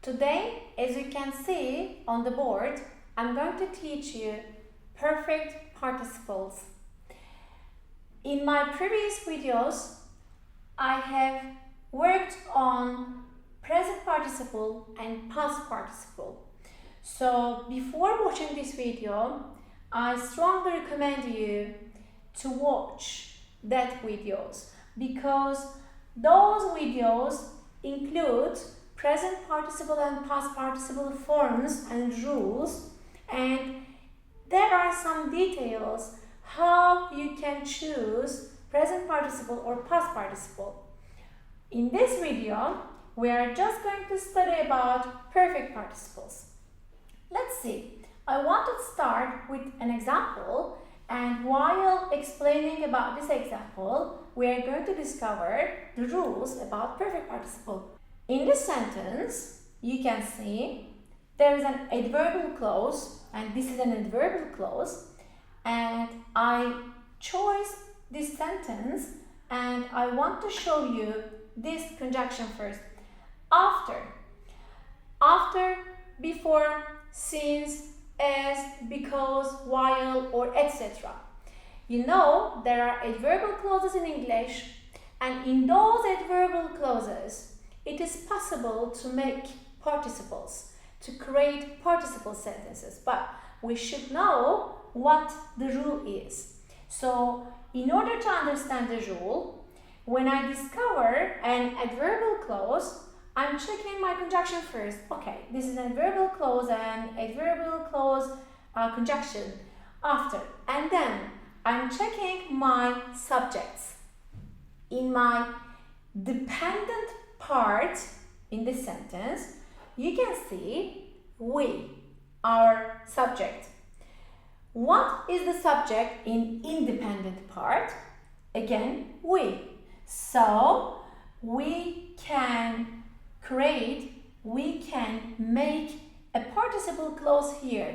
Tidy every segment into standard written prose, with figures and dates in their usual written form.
Today, as you can see on the board, I'm going to teach you perfect participles. In my previous videos, I have worked on present participle and past participle. So before watching this video, I strongly recommend you to watch that videos because those videos include present participle and past participle forms and rules, and there are some details how you can choose present participle or past participle. In this video, we are just going to study about perfect participles. Let's see. I want to start with an example, and while explaining about this example, we are going to discover the rules about perfect participle. In this sentence, you can see there is an adverbial clause, and this is an adverbial clause, and I chose this sentence and I want to show you this conjunction first. After, before, since, as, because, while, or etc. You know there are adverbial clauses in English, and in those adverbial clauses it is possible to make participles, to create participle sentences, but we should know what the rule is. So in order to understand the rule, when I discover an adverbial clause, I'm checking my conjunction first. Okay, this is an adverbial clause and adverbial clause conjunction after. And then I'm checking my subjects. In my dependent part in this sentence, you can see we, our subject. What is the subject in independent part? Again, we. So we can make a participle clause here,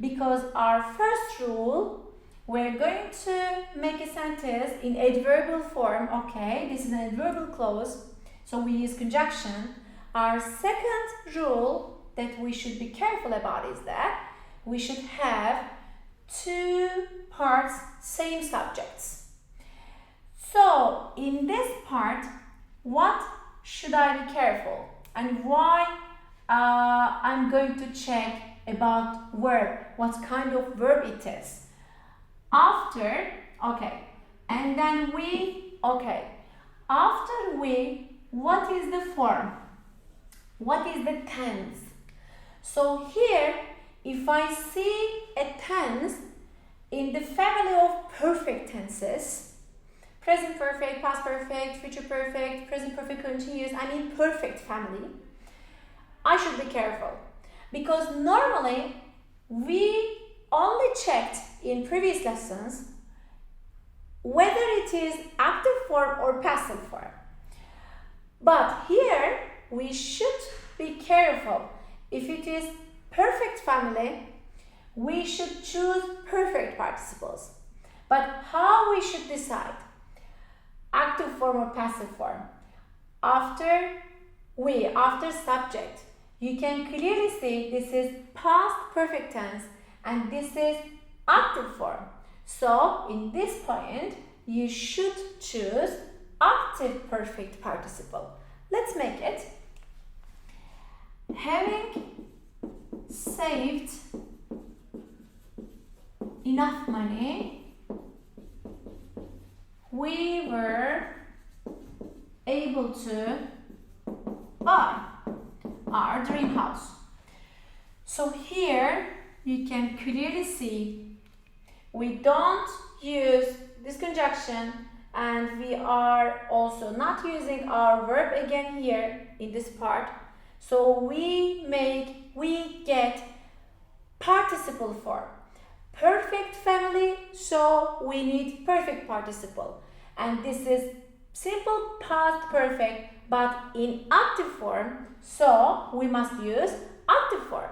because our first rule, we're going to make a sentence in adverbial form. Okay, this is an adverbial clause, so we use conjunction. Our second rule that we should be careful about is that we should have two parts, same subjects. So in this part, what should I be careful, and why I'm going to check about verb, what kind of verb it is. After, okay, and then we, okay. After we, what is the form? What is the tense? So here, if I see a tense in the family of perfect tenses, present perfect, past perfect, future perfect, present perfect continuous, I mean perfect family, I should be careful, because normally we only checked in previous lessons whether it is active form or passive form. But here we should be careful. If it is perfect family, we should choose perfect participles. But how we should decide? Active form or passive form? After subject, you can clearly see this is past perfect tense and this is active form. So in this point, you should choose active perfect participle. Let's make it. Having saved enough money, we were able to buy our dream house. So here you can clearly see we don't use this conjunction, and we are also not using our verb again here in this part. So we get participle form. Perfect family, so we need perfect participle. And this is simple past perfect, but in active form, so we must use active form.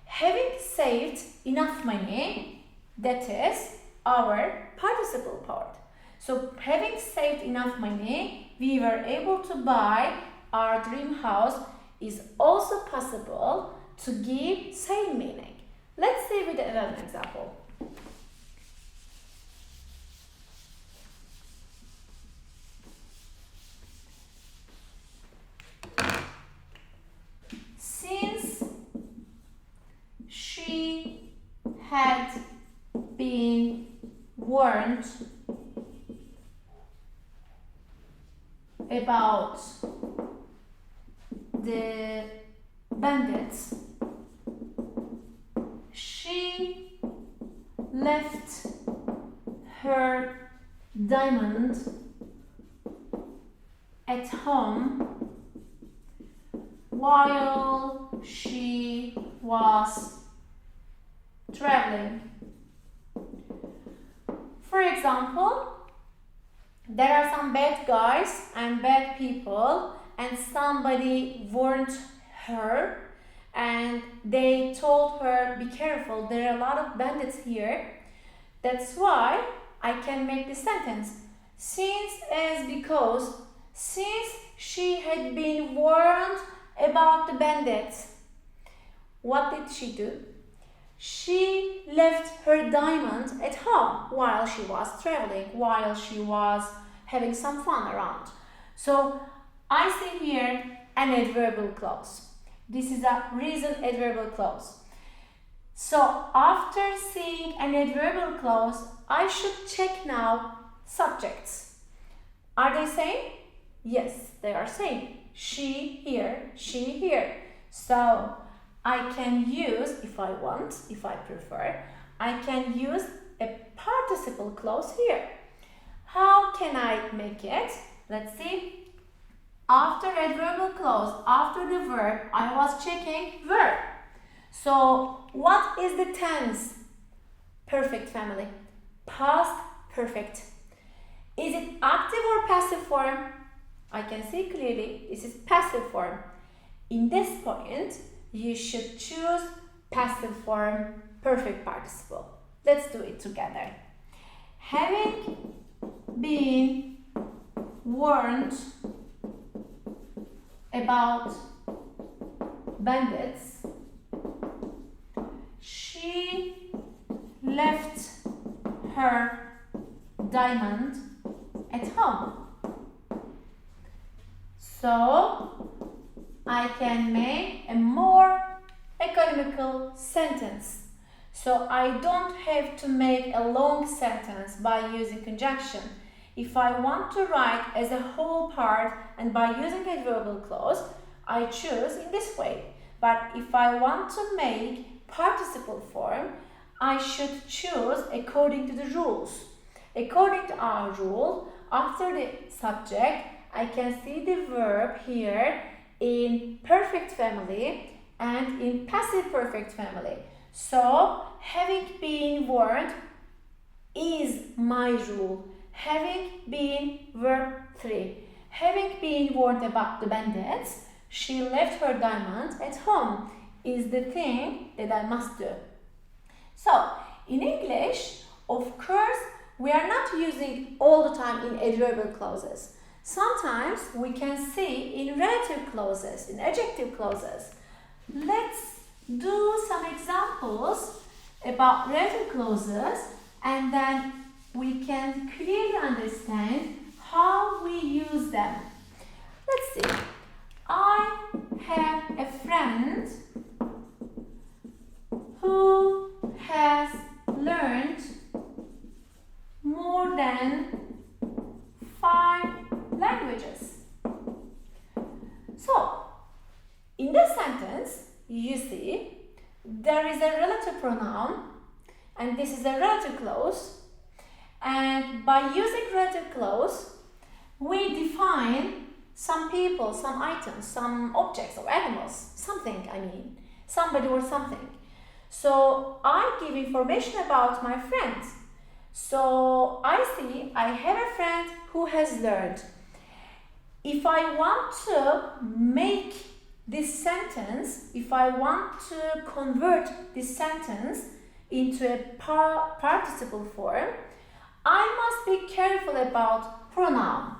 Having saved enough money, that is our participle part. So having saved enough money, we were able to buy our dream house is also possible to give same meaning. Let's see with another example. Since she had been warned about the bandits, she left her diamond at home while she was traveling. For example, there are some bad guys and bad people, and somebody warned her and they told her, be careful, there are a lot of bandits here. That's why I can make this sentence. Since she had been warned about the bandits, what did she do? She left her diamond at home while she was traveling, while she was having some fun around. So I see here an adverbial clause. This is a reason adverbial clause. So after seeing an adverbial clause, I should check now subjects. Are they same? Yes, they are same. She here, she here. So I can use, if I want, if I prefer, I can use a participle clause here. How can I make it? Let's see. After adverbial clause, after the verb, I was checking verb. So what is the tense? Perfect family. Past perfect. Is it active or passive form? I can see clearly this is passive form. In this point, you should choose passive form, perfect participle. Let's do it together. Having been warned about bandits, she left her diamond at home. So I can make a more economical sentence. So I don't have to make a long sentence by using conjunction. If I want to write as a whole part and by using adverbial clause, I choose in this way. But if I want to make participle form, I should choose according to the rules. According to our rule, after the subject, I can see the verb here in perfect family and in passive perfect family. So, having been warned is my rule. Having been verb 3. Having been warned about the bandits, she left her diamond at home is the thing that I must do. So, in English, of course, we are not using all the time in adverbial clauses. Sometimes we can see in relative clauses, in adjective clauses. Let's do some examples about relative clauses and then we can clearly understand how we use them. Let's see. I have a friend who has learned more than 5 languages. So, in this sentence, you see, there is a relative pronoun and this is a relative clause. And by using relative clause, we define some people, some items, some objects or animals, something I mean, somebody or something. So I give information about my friend. So I see I have a friend who has learned. If I want to make this sentence, if I want to convert this sentence into a participle form, I must be careful about pronoun.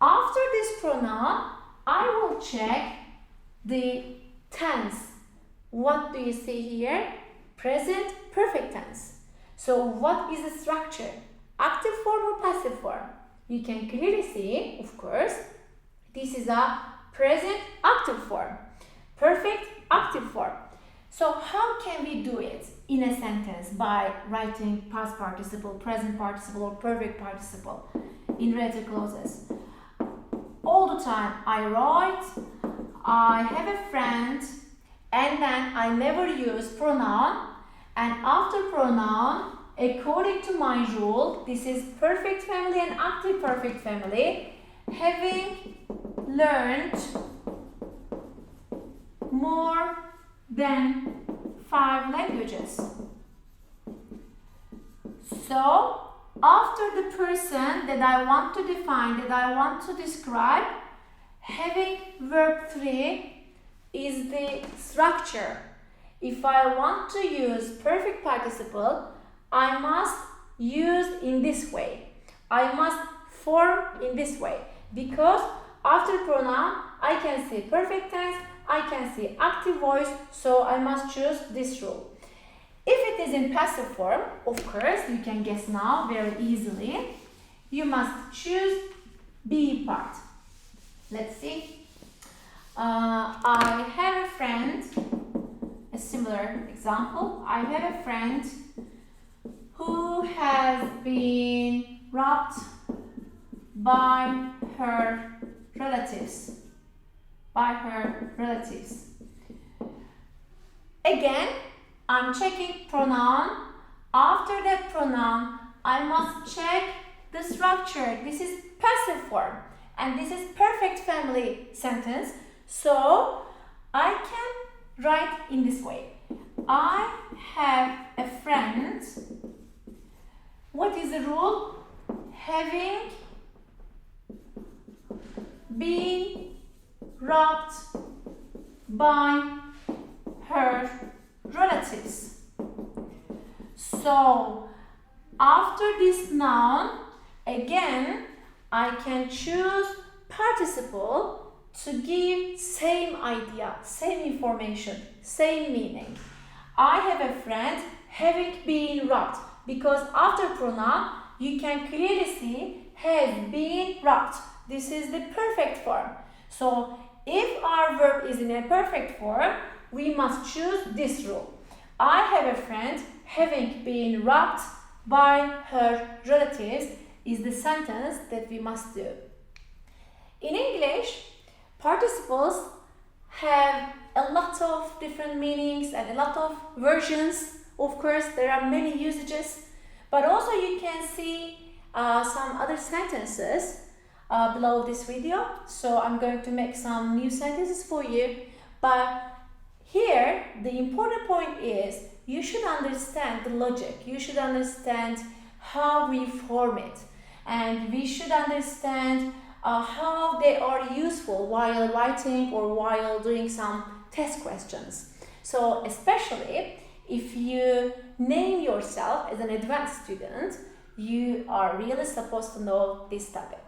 After this pronoun, I will check the tense. What do you see here? Present perfect tense. So what is the structure? Active form or passive form? You can clearly see, of course, this is a present active form, perfect active form. So how can we do it in a sentence by writing past participle, present participle, or perfect participle in related clauses? All the time I write, I have a friend, and then I never use pronoun, and after pronoun, according to my rule, this is perfect family and active perfect family, having learned more than 5 languages. So, after the person that I want to define, that I want to describe, having verb 3 is the structure. If I want to use perfect participle, I must use in this way. I must form in this way, because after pronoun I can see perfect tense, I can see active voice, so I must choose this rule. If it is in passive form, of course, you can guess now very easily. You must choose B part. Let's see. I have a friend, a similar example. I have a friend who has been robbed by her relatives. Again, I'm checking pronoun. After that pronoun, I must check the structure. This is passive form and this is perfect family sentence. So I can write in this way. I have a friend. What is the rule? Having been robbed by her relatives. So after this noun, again, I can choose participle to give same idea, same information, same meaning. I have a friend having been robbed, because after pronoun you can clearly see has been robbed. This is the perfect form. So if our verb is in a perfect form, we must choose this rule. I have a friend having been robbed by her relatives is the sentence that we must do. In English, participles have a lot of different meanings and a lot of versions. Of course, there are many usages, but also you can see some other sentences below this video. So I'm going to make some new sentences for you. But here, the important point is you should understand the logic. You should understand how we form it. And we should understand how they are useful while writing or while doing some test questions. So especially if you name yourself as an advanced student, you are really supposed to know this topic.